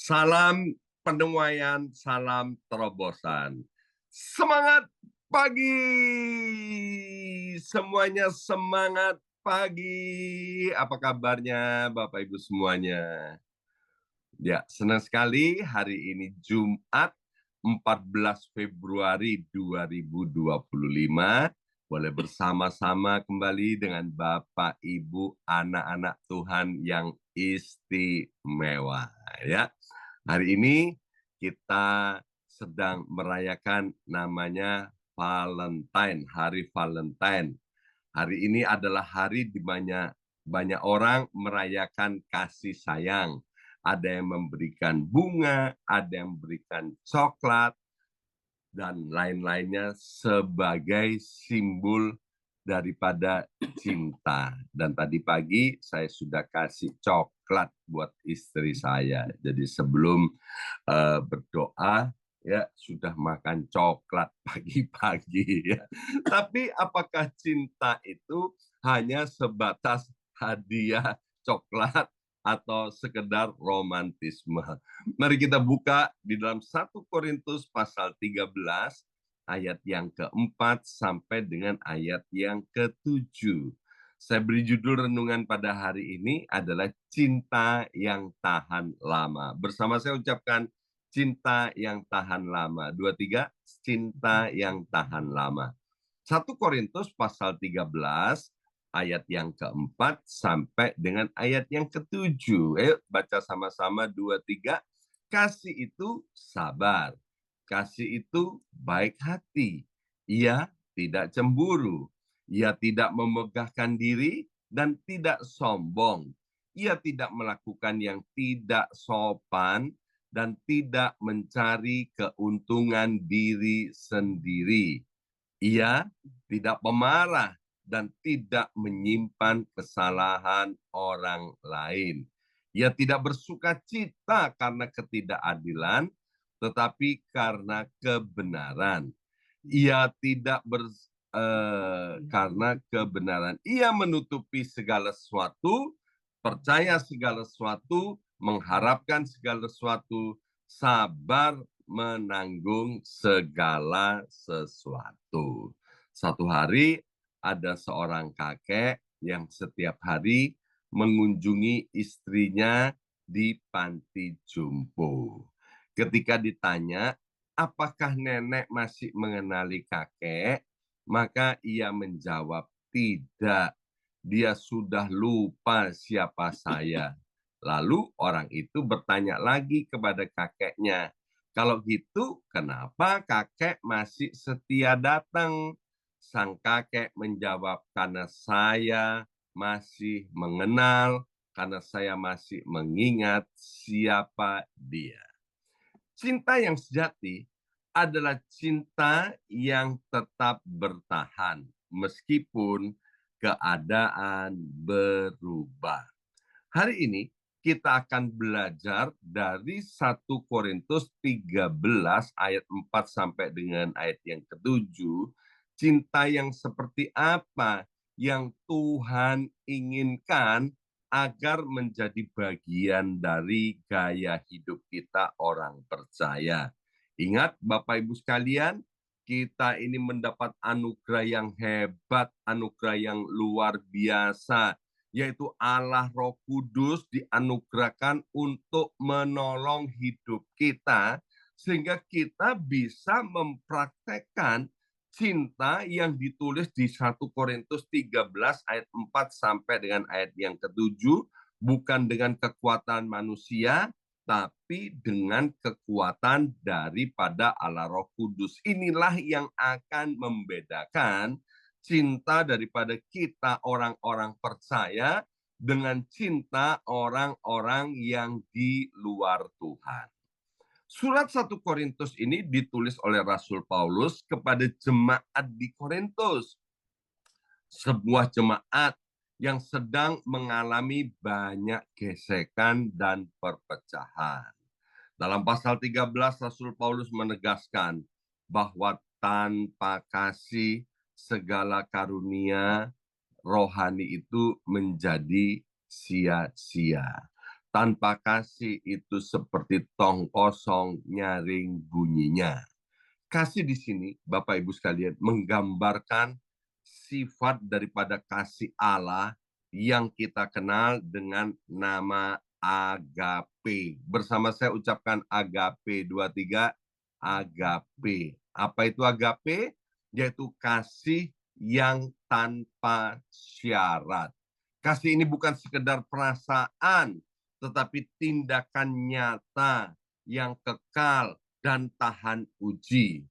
Salam penuaian, salam terobosan. Semangat pagi! Semuanya semangat pagi. Apa kabarnya Bapak Ibu semuanya? Ya, senang sekali hari ini Jumat 14 Februari 2025 boleh bersama-sama kembali dengan Bapak Ibu anak-anak Tuhan yang istimewa ya. Hari ini kita sedang merayakan namanya Valentine, Hari Valentine. Hari ini adalah hari di mana banyak orang merayakan kasih sayang. Ada yang memberikan bunga, ada yang memberikan coklat, dan lain-lainnya sebagai simbol daripada cinta. Dan tadi pagi saya sudah kasih coklat buat istri saya. Jadi sebelum berdoa, ya sudah makan coklat pagi-pagi ya. Tapi apakah cinta itu hanya sebatas hadiah coklat atau sekedar romantisme? Mari kita buka di dalam 1 Korintus pasal 13 ayat yang keempat sampai dengan ayat yang ketujuh. Saya beri judul renungan pada hari ini adalah cinta yang tahan lama. Bersama saya ucapkan cinta yang tahan lama. 2, 3, cinta yang tahan lama. 1 Korintus pasal 13 ayat yang keempat sampai dengan ayat yang ketujuh. Ayo baca sama-sama 2, 3. Kasih itu sabar. Kasih itu baik hati. Ia tidak cemburu. Ia tidak memegahkan diri dan tidak sombong. Ia tidak melakukan yang tidak sopan dan tidak mencari keuntungan diri sendiri. Ia tidak pemarah dan tidak menyimpan kesalahan orang lain. Ia tidak bersuka cita karena ketidakadilan, tetapi karena kebenaran. Ia tidak karena kebenaran. Ia menutupi segala sesuatu, percaya segala sesuatu, mengharapkan segala sesuatu, sabar menanggung segala sesuatu. Satu hari ada seorang kakek yang setiap hari mengunjungi istrinya di panti jompo. Ketika ditanya, apakah nenek masih mengenali kakek? Maka ia menjawab, tidak. Dia sudah lupa siapa saya. Lalu orang itu bertanya lagi kepada kakeknya, kalau gitu kenapa kakek masih setia datang? Sang kakek menjawab, karena saya masih mengenal, karena saya masih mengingat siapa dia. Cinta yang sejati adalah cinta yang tetap bertahan meskipun keadaan berubah. Hari ini kita akan belajar dari 1 Korintus 13 ayat 4 sampai dengan ayat yang ke-7. Cinta yang seperti apa yang Tuhan inginkan agar menjadi bagian dari gaya hidup kita orang percaya. Ingat Bapak Ibu sekalian, kita ini mendapat anugerah yang hebat, anugerah yang luar biasa, yaitu Allah Roh Kudus dianugerahkan untuk menolong hidup kita, sehingga kita bisa mempraktekkan cinta yang ditulis di 1 Korintus 13 ayat 4 sampai dengan ayat yang ke-7, bukan dengan kekuatan manusia, tapi dengan kekuatan daripada Allah Roh Kudus. Inilah yang akan membedakan cinta daripada kita orang-orang percaya dengan cinta orang-orang yang di luar Tuhan. Surat 1 Korintus ini ditulis oleh Rasul Paulus kepada jemaat di Korintus. Sebuah jemaat yang sedang mengalami banyak gesekan dan perpecahan. Dalam pasal 13 Rasul Paulus menegaskan bahwa tanpa kasih segala karunia rohani itu menjadi sia-sia. Tanpa kasih itu seperti tong kosong nyaring bunyinya. Kasih di sini, Bapak Ibu sekalian, menggambarkan sifat daripada kasih Allah yang kita kenal dengan nama agape. Bersama saya ucapkan agape, 23, agape. Apa itu agape? Yaitu kasih yang tanpa syarat. Kasih ini bukan sekedar perasaan, tetapi tindakan nyata yang kekal dan tahan uji.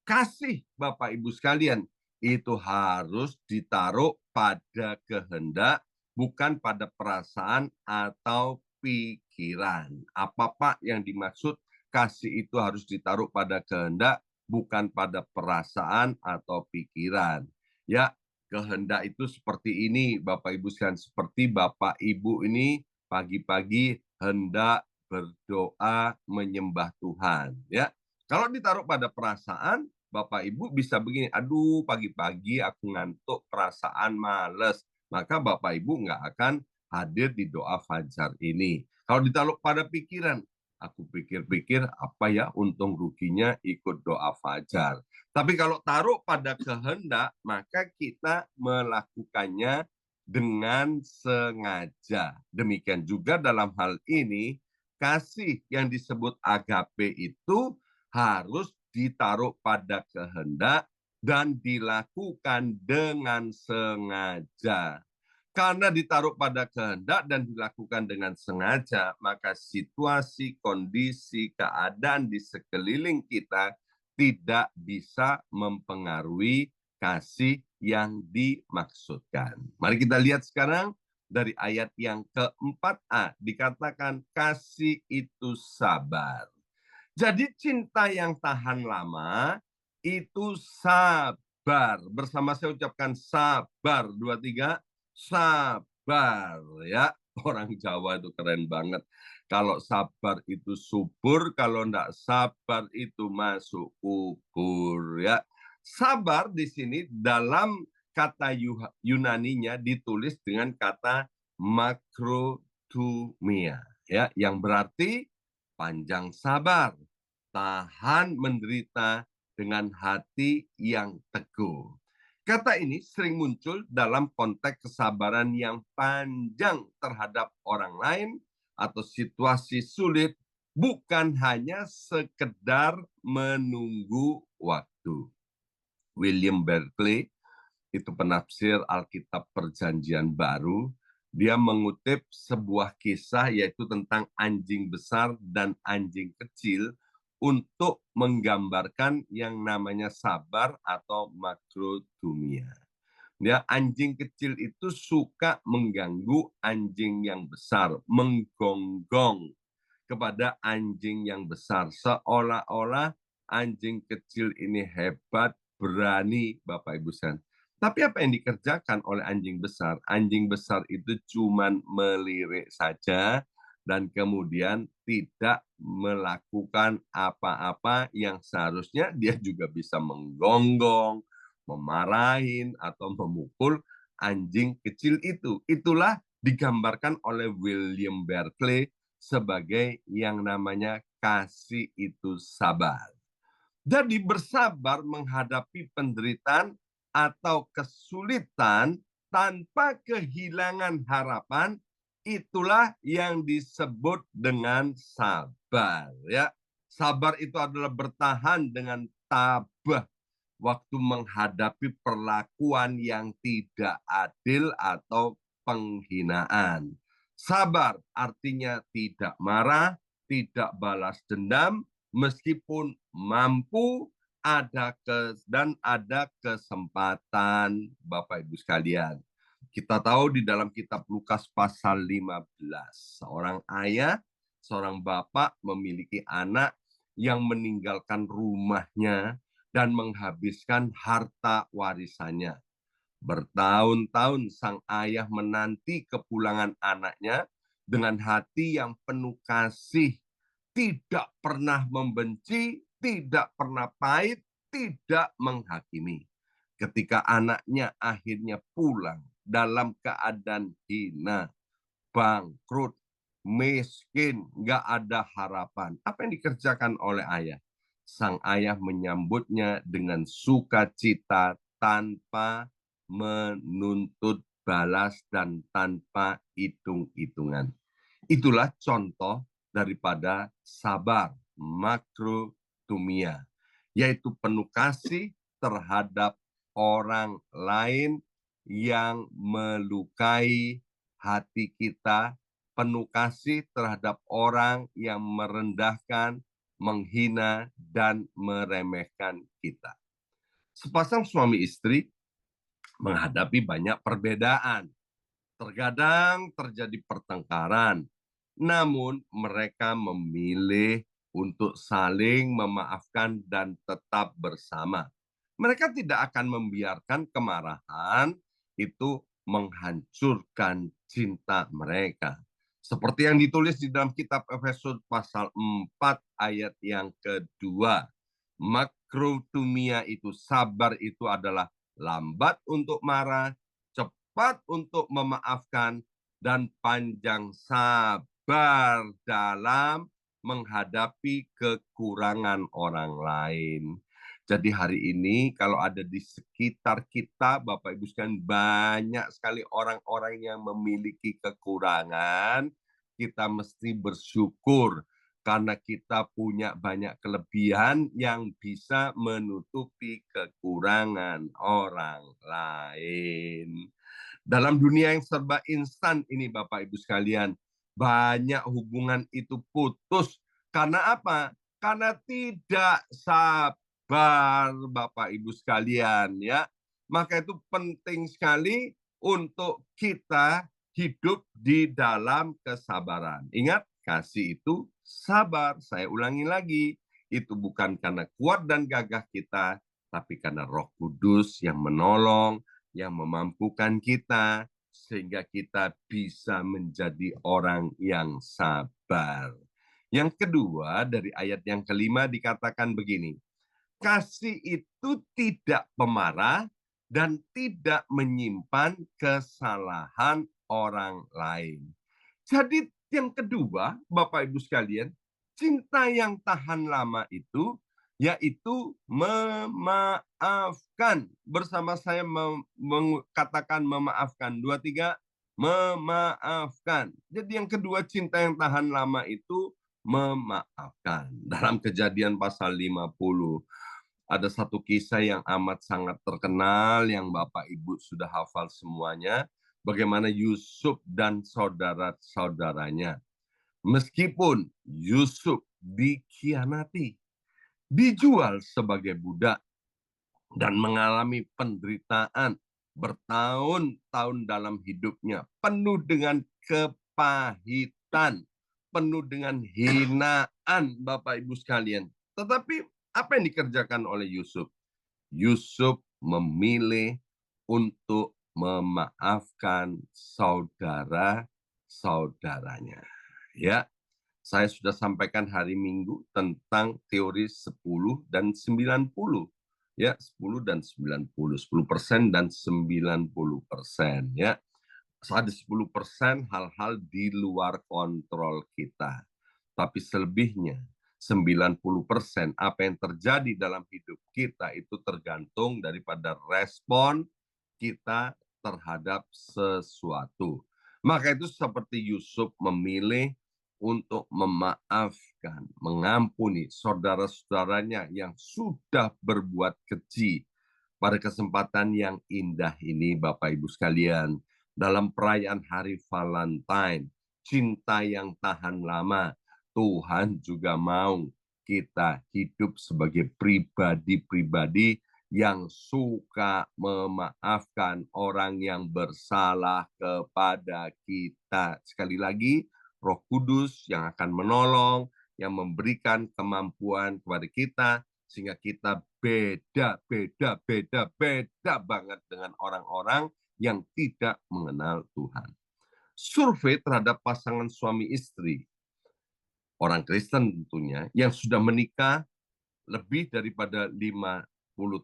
Kasih Bapak Ibu sekalian itu harus ditaruh pada kehendak, bukan pada perasaan atau pikiran. Apa Pak yang dimaksud kasih itu harus ditaruh pada kehendak, bukan pada perasaan atau pikiran. Ya, kehendak itu seperti ini Bapak Ibu sekalian, seperti Bapak Ibu ini pagi-pagi hendak berdoa menyembah Tuhan, ya. Kalau ditaruh pada perasaan, Bapak Ibu bisa begini, aduh pagi-pagi aku ngantuk, perasaan males. Maka Bapak Ibu nggak akan hadir di doa fajar ini. Kalau ditaruh pada pikiran, aku pikir-pikir apa ya untung ruginya ikut doa fajar. Tapi kalau taruh pada kehendak, maka kita melakukannya dengan sengaja. Demikian juga dalam hal ini, kasih yang disebut agape itu harus ditaruh pada kehendak dan dilakukan dengan sengaja. Karena ditaruh pada kehendak dan dilakukan dengan sengaja, maka situasi, kondisi, keadaan di sekeliling kita tidak bisa mempengaruhi kasih yang dimaksudkan. Mari kita lihat sekarang dari ayat yang keempat A, dikatakan kasih itu sabar. Jadi cinta yang tahan lama itu sabar. Bersama saya ucapkan sabar. 23, sabar. Ya, orang Jawa itu keren banget. Kalau sabar itu subur, kalau enggak sabar itu masuk kubur. Ya, sabar di sini dalam kata Yunaninya ditulis dengan kata makrothumia, ya, yang berarti panjang sabar, tahan menderita dengan hati yang teguh. Kata ini sering muncul dalam konteks kesabaran yang panjang terhadap orang lain atau situasi sulit, bukan hanya sekedar menunggu waktu. William Barclay, itu penafsir Alkitab Perjanjian Baru, dia mengutip sebuah kisah yaitu tentang anjing besar dan anjing kecil untuk menggambarkan yang namanya sabar atau makrothumia. Ya, anjing kecil itu suka mengganggu anjing yang besar, menggonggong kepada anjing yang besar, seolah-olah anjing kecil ini hebat, berani, Bapak Ibu sekalian. Tapi apa yang dikerjakan oleh anjing besar? Anjing besar itu cuma melirik saja dan kemudian tidak melakukan apa-apa yang seharusnya dia juga bisa menggonggong, memarahin, atau memukul anjing kecil itu. Itulah digambarkan oleh William Barclay sebagai yang namanya kasih itu sabar. Jadi bersabar menghadapi penderitaan atau kesulitan tanpa kehilangan harapan, itulah yang disebut dengan sabar. Ya, sabar itu adalah bertahan dengan tabah waktu menghadapi perlakuan yang tidak adil atau penghinaan. Sabar artinya tidak marah, tidak balas dendam, meskipun mampu dan ada kesempatan, Bapak Ibu sekalian. Kita tahu di dalam kitab Lukas pasal 15, seorang ayah, seorang bapak memiliki anak yang meninggalkan rumahnya dan menghabiskan harta warisannya. Bertahun-tahun sang ayah menanti kepulangan anaknya dengan hati yang penuh kasih, tidak pernah membenci, tidak pernah pahit, tidak menghakimi. Ketika anaknya akhirnya pulang dalam keadaan hina, bangkrut, miskin, nggak ada harapan. Apa yang dikerjakan oleh ayah? Sang ayah menyambutnya dengan sukacita tanpa menuntut balas dan tanpa hitung-hitungan. Itulah contoh daripada sabar makrotumia, yaitu penuh kasih terhadap orang lain yang melukai hati kita, penuh kasih terhadap orang yang merendahkan, menghina, dan meremehkan kita. Sepasang suami istri menghadapi banyak perbedaan. Terkadang terjadi pertengkaran, namun mereka memilih untuk saling memaafkan dan tetap bersama. Mereka tidak akan membiarkan kemarahan itu menghancurkan cinta mereka. Seperti yang ditulis di dalam kitab Efesus pasal 4 ayat yang kedua. Makrotumia itu, sabar itu adalah lambat untuk marah, cepat untuk memaafkan, dan panjang sabar dalam menghadapi kekurangan orang lain. Jadi hari ini kalau ada di sekitar kita, Bapak Ibu sekalian, banyak sekali orang-orang yang memiliki kekurangan, kita mesti bersyukur karena kita punya banyak kelebihan yang bisa menutupi kekurangan orang lain. Dalam dunia yang serba instan ini Bapak Ibu sekalian, banyak hubungan itu putus. Karena apa? Karena tidak sabar Bapak Ibu sekalian ya. Maka itu penting sekali untuk kita hidup di dalam kesabaran. Ingat, kasih itu sabar. Saya ulangi lagi, itu bukan karena kuat dan gagah kita, tapi karena Roh Kudus yang menolong, yang memampukan kita, sehingga kita bisa menjadi orang yang sabar. Yang kedua, dari ayat yang kelima dikatakan begini, kasih itu tidak pemarah dan tidak menyimpan kesalahan orang lain. Jadi yang kedua, Bapak Ibu sekalian, cinta yang tahan lama itu yaitu memaafkan. Bersama saya mengatakan memaafkan. 2, 3, memaafkan. Jadi yang kedua, cinta yang tahan lama itu memaafkan. Dalam Kejadian pasal 50, ada satu kisah yang amat sangat terkenal yang Bapak Ibu sudah hafal semuanya, bagaimana Yusuf dan saudara-saudaranya. Meskipun Yusuf dikhianati, dijual sebagai budak, dan mengalami penderitaan bertahun-tahun dalam hidupnya, penuh dengan kepahitan, penuh dengan hinaan Bapak Ibu sekalian. Tetapi apa yang dikerjakan oleh Yusuf? Yusuf memilih untuk memaafkan saudara-saudaranya. Ya, saya sudah sampaikan hari Minggu tentang teori 10 dan 90. Ya, 10 dan 90, 10% dan 90%. Ya, ada 10% hal-hal di luar kontrol kita. Tapi selebihnya 90% apa yang terjadi dalam hidup kita itu tergantung daripada respon kita terhadap sesuatu. Maka itu seperti Yusuf memilih untuk memaafkan, mengampuni saudara-saudaranya yang sudah berbuat keji. Pada kesempatan yang indah ini Bapak Ibu sekalian, dalam perayaan Hari Valentine, cinta yang tahan lama, Tuhan juga mau kita hidup sebagai pribadi-pribadi yang suka memaafkan orang yang bersalah kepada kita. Sekali lagi, Roh Kudus yang akan menolong, yang memberikan kemampuan kepada kita, sehingga kita beda banget dengan orang-orang yang tidak mengenal Tuhan. Survei terhadap pasangan suami istri, orang Kristen tentunya, yang sudah menikah lebih daripada 50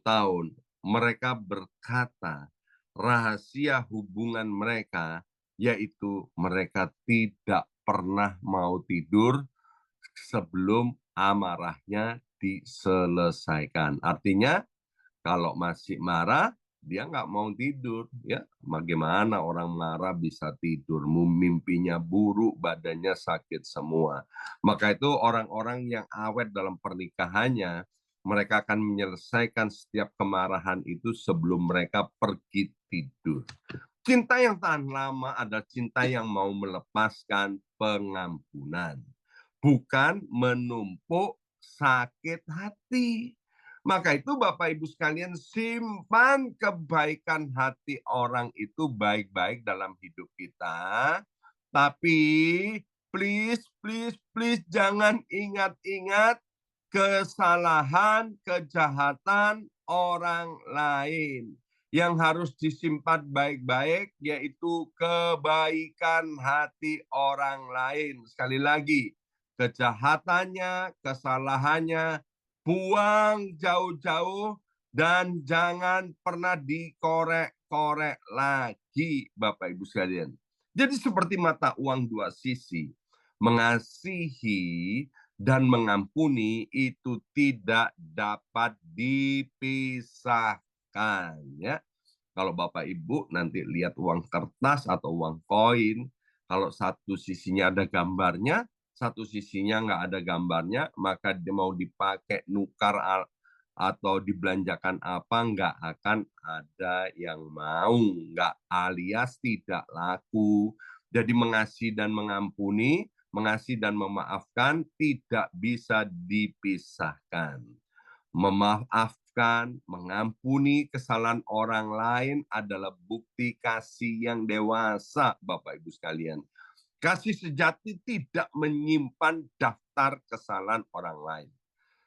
tahun, mereka berkata rahasia hubungan mereka yaitu mereka tidak pernah mau tidur sebelum amarahnya diselesaikan. Artinya kalau masih marah, dia nggak mau tidur. Ya, bagaimana orang marah bisa tidur? Mimpinya buruk, badannya sakit semua. Maka itu orang-orang yang awet dalam pernikahannya, mereka akan menyelesaikan setiap kemarahan itu sebelum mereka pergi tidur. Cinta yang tahan lama adalah cinta yang mau melepaskan pengampunan, bukan menumpuk sakit hati. Maka itu Bapak Ibu sekalian, simpan kebaikan hati orang itu baik-baik dalam hidup kita. Tapi please, please, please jangan ingat-ingat kesalahan, kejahatan orang lain. Yang harus disimpan baik-baik yaitu kebaikan hati orang lain. Sekali lagi, kejahatannya, kesalahannya, buang jauh-jauh dan jangan pernah dikorek-korek lagi, Bapak Ibu sekalian. Jadi seperti mata uang dua sisi, mengasihi dan mengampuni itu tidak dapat dipisahkan, ya. Kalau Bapak Ibu nanti lihat uang kertas atau uang koin, kalau satu sisinya ada gambarnya, satu sisinya nggak ada gambarnya, maka dia mau dipakai nukar atau dibelanjakan apa, nggak akan ada yang mau, nggak, alias tidak laku. Jadi mengasihi dan mengampuni, mengasihi dan memaafkan tidak bisa dipisahkan. Memaafkan, mengampuni kesalahan orang lain adalah bukti kasih yang dewasa, Bapak Ibu sekalian. Kasih sejati tidak menyimpan daftar kesalahan orang lain.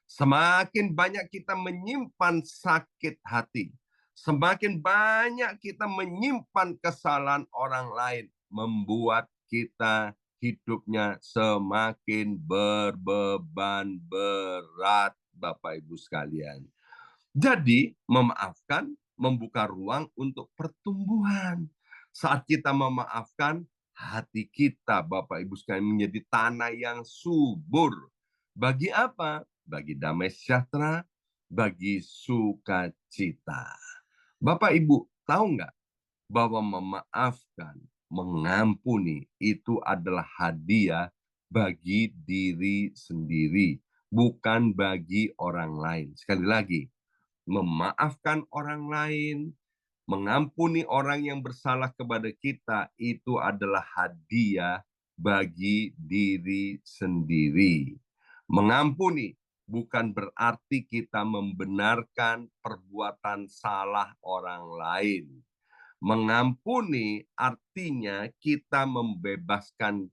Semakin banyak kita menyimpan sakit hati, semakin banyak kita menyimpan kesalahan orang lain, membuat kita hidupnya semakin berbeban berat, Bapak Ibu sekalian. Jadi, memaafkan membuka ruang untuk pertumbuhan. Saat kita memaafkan, hati kita, Bapak Ibu sekalian, menjadi tanah yang subur. Bagi apa? Bagi damai sejahtera, bagi sukacita. Bapak Ibu, tahu nggak bahwa memaafkan, mengampuni itu adalah hadiah bagi diri sendiri, bukan bagi orang lain. Sekali lagi, memaafkan orang lain, mengampuni orang yang bersalah kepada kita, itu adalah hadiah bagi diri sendiri. Mengampuni bukan berarti kita membenarkan perbuatan salah orang lain. Mengampuni artinya kita membebaskan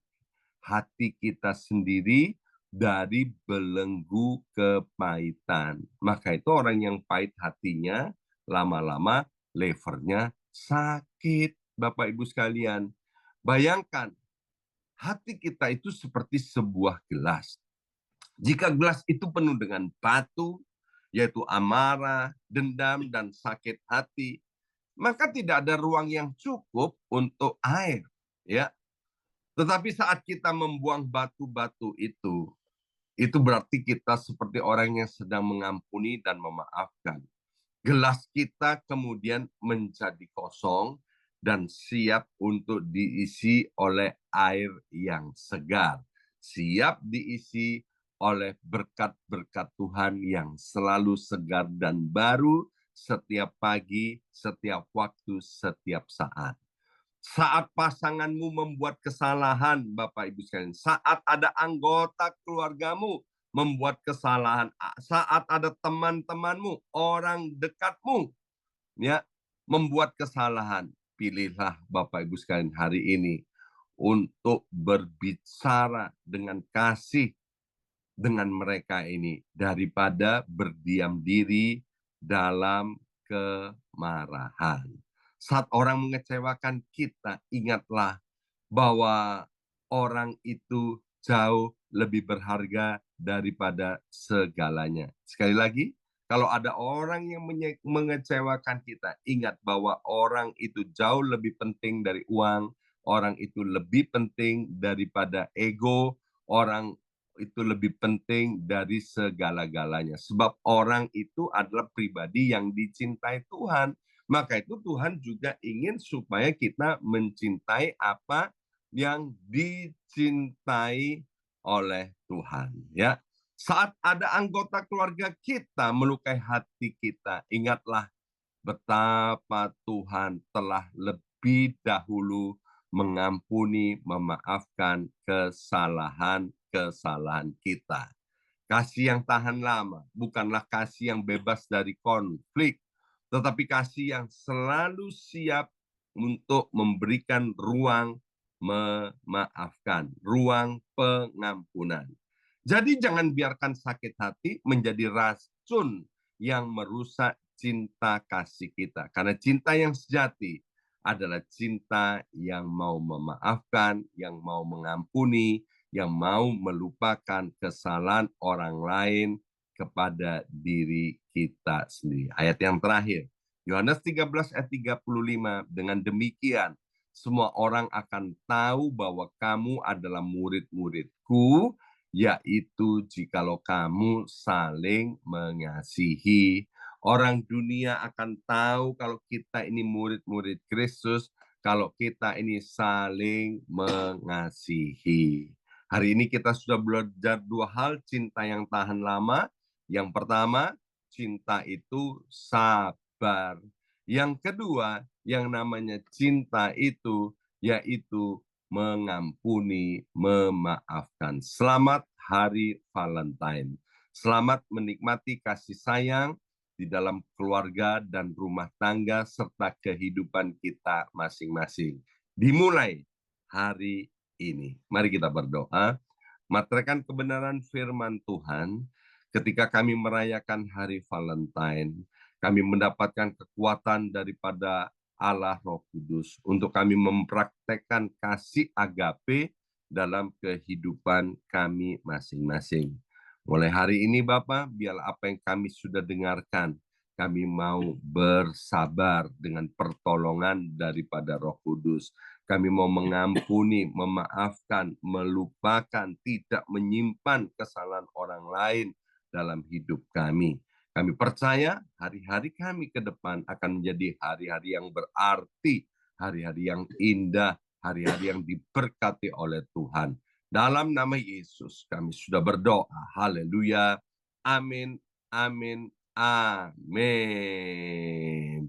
hati kita sendiri dari belenggu kepahitan. Maka itu orang yang pahit hatinya, lama-lama levernya sakit, Bapak Ibu sekalian. Bayangkan, hati kita itu seperti sebuah gelas. Jika gelas itu penuh dengan batu, yaitu amarah, dendam, dan sakit hati, maka tidak ada ruang yang cukup untuk air. Ya, tetapi saat kita membuang batu-batu itu berarti kita seperti orang yang sedang mengampuni dan memaafkan. Gelas kita kemudian menjadi kosong dan siap untuk diisi oleh air yang segar. Siap diisi oleh berkat-berkat Tuhan yang selalu segar dan baru setiap pagi, setiap waktu, setiap saat. Saat pasanganmu membuat kesalahan, Bapak Ibu sekalian, saat ada anggota keluargamu membuat kesalahan, saat ada teman-temanmu, orang dekatmu, ya, membuat kesalahan, pilihlah Bapak Ibu sekalian hari ini untuk berbicara dengan kasih dengan mereka ini daripada berdiam diri dalam kemarahan. Saat orang mengecewakan kita, ingatlah bahwa orang itu jauh lebih berharga daripada segalanya. Sekali lagi, kalau ada orang yang mengecewakan kita, ingat bahwa orang itu jauh lebih penting dari uang, orang itu lebih penting daripada ego, orang itu lebih penting dari segala-galanya. Sebab orang itu adalah pribadi yang dicintai Tuhan. Maka itu Tuhan juga ingin supaya kita mencintai apa yang dicintai oleh Tuhan. Ya, saat ada anggota keluarga kita melukai hati kita, ingatlah betapa Tuhan telah lebih dahulu mengampuni, memaafkan kesalahan-kesalahan kita. Kasih yang tahan lama bukanlah kasih yang bebas dari konflik, tetapi kasih yang selalu siap untuk memberikan ruang memaafkan, ruang pengampunan. Jadi jangan biarkan sakit hati menjadi racun yang merusak cinta kasih kita. Karena cinta yang sejati adalah cinta yang mau memaafkan, yang mau mengampuni, yang mau melupakan kesalahan orang lain kepada diri kita sendiri. Ayat yang terakhir, Yohanes 13 ayat 35, dengan demikian semua orang akan tahu bahwa kamu adalah murid-muridku, yaitu jikalau kamu saling mengasihi. Orang dunia akan tahu kalau kita ini murid-murid Kristus, kalau kita ini saling mengasihi. Hari ini kita sudah belajar dua hal cinta yang tahan lama. Yang pertama, cinta itu sabar. Yang kedua, yang namanya cinta itu yaitu mengampuni, memaafkan. Selamat Hari Valentine. Selamat menikmati kasih sayang di dalam keluarga dan rumah tangga serta kehidupan kita masing-masing. Dimulai hari ini. Mari kita berdoa. Materaikan kebenaran firman Tuhan, ketika kami merayakan Hari Valentine, kami mendapatkan kekuatan daripada Allah Roh Kudus untuk kami mempraktekkan kasih agape dalam kehidupan kami masing-masing. Mulai hari ini Bapak, biarlah apa yang kami sudah dengarkan, kami mau bersabar dengan pertolongan daripada Roh Kudus. Kami mau mengampuni, memaafkan, melupakan, tidak menyimpan kesalahan orang lain dalam hidup kami. Kami percaya hari-hari kami ke depan akan menjadi hari-hari yang berarti, hari-hari yang indah, hari-hari yang diberkati oleh Tuhan. Dalam nama Yesus kami sudah berdoa. Haleluya. Amin, amin, amin.